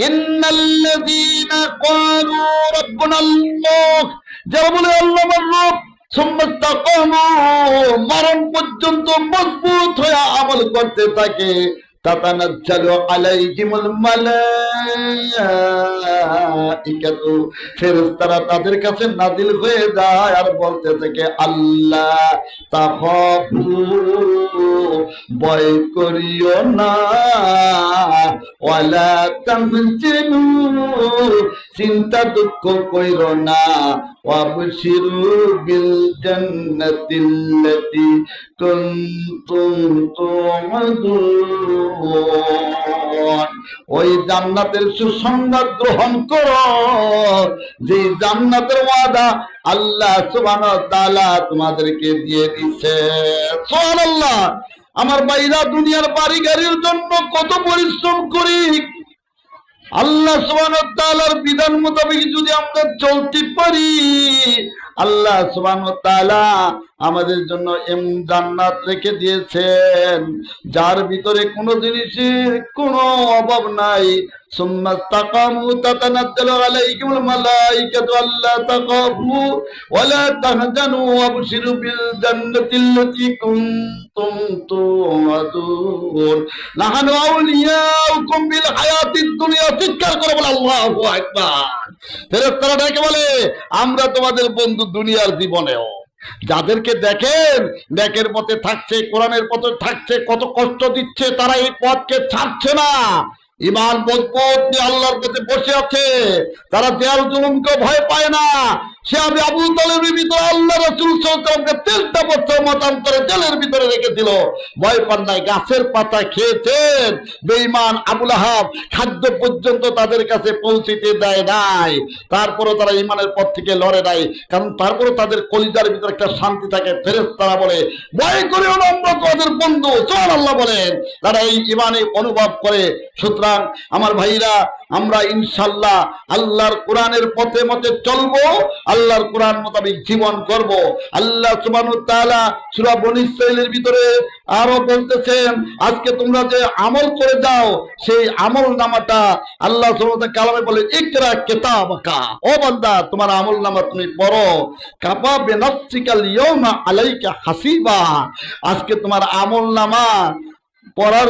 ইন্নাল্লাযীনা ক্বালু রাব্বুনাল্লাহ, যারা বলে আল্লাহ আমার রব, সুম্মা ইসতাকামু, মরণ পর্যন্ত মজবুত হয়ে আমল করতে থাকে, তাতানাজ্জালু আলাইহিমুল মালাইকাতু, ফেরেশতারা তাদের কাছে নাজিল হয়ে যায় আর বলতে থাকে, আল্লাহ তাখাফু, ভয় করিও না, ওয়ালা তাহজানু, চিন্তা দুঃখ কইরো না, ওয়াবশিরু বিল জান্নাতিল্লাতী কুনতুম তুআদুন, ওই জান্নাতের সুসংবাদ গ্রহণ করো, যে জান্নাতের ওয়াদা আল্লাহ সুবহানাহু ওয়া তাআলা তোমাদেরকে দিয়ে দিয়েছে। সুবহানাল্লাহ। আমার ভাইরা, দুনিয়ার বাড়ি গাড়ির জন্য কত পরিশ্রম করি, আল্লাহ সুবহানাহু ওয়া তাআলার বিধান মোতাবেক যদি আমরা চলতে পারি, আল্লাহ সুবহানাহু ওয়া তাআলা আমাদের জন্য এমন জান্নাত রেখে দিয়েছেন যার ভিতরে কোনো জিনিসের কোনো অভাব নাই। সুম্মা ইসতাকামু তাতানাজ্জালু আলাইহিমুল মালাইকাতু আল্লা তাখাফু ওয়া লা তাহজানু ওয়াবশিরু বিল জান্নাতিল্লাতী কুনতুম তুআদুন, নাহানু আউলিয়াউকুম বিল হায়াতিদ দুনিয়া। চিৎকার করে বলে আল্লাহু আকবার। ফেরেশতারা ডেকে বলে, আমরা তোমাদের বন্ধু দুনিয়ার জীবনেও। যাদেরকে দেখেন নেকের পথে থাকছে, কোরআনের পথে থাকছে, কত কষ্ট দিচ্ছে, তারা এই পথকে ছাড়ছে না, ইমান মজবুত নিয়ে আল্লাহর পথে বসে আছে, তারা দেয়াল জুলুমকে ভয় পায় না। সে আমি আবু তালেবের ভিতরে আল্লাহ রাসূল সাল্লাল্লাহু আলাইহি ওয়াসাল্লামকে 3টা বছর মতান্তরে জেলের ভিতরে রেখেছিল, ভয় পান নাই, গাছের পাতা খেয়েছেন। বেঈমান আবু লাহাব খাদ্য পর্যন্ত তাদের কাছে পৌঁছিতে দেয় নাই, তারপরও তারা ইমানের পথ থেকে লড়ে নাই, কারণ তারপরও তাদের কলিজার ভিতরে একটা শান্তি থাকে। ফেরেশতারা বলে, ভয় করিও না, আমরা তোমাদের বন্ধু। সুবহানাল্লাহ বলেন, তারা এই ইমানে অনুভব করে। সুতরাং আমার ভাইরা, আমরা ইনশাআল্লাহ আল্লাহর কোরআনের পথে মতে চলবো, আল্লাহর কোরআন মোতাবেক জীবন করব। আল্লাহ সুবহানাহু ওয়া তাআলা সূরা বনী ইসরাঈলের ভিতরে আরো বলতেছেন, আজকে তোমরা যে আমল করে যাও, সেই আমল নামাটা আল্লাহ সুবহানাহু ওয়া তাআলা কালামে বলে, ইকরা কিতাবাকা, ও বান্দা তোমার আমল নামা তুমি পড়ো, কাফা বিনাফসিকাল ইয়াউমা আলাইকা হাসিবা। আজকে তোমার আমল নামা পড়ার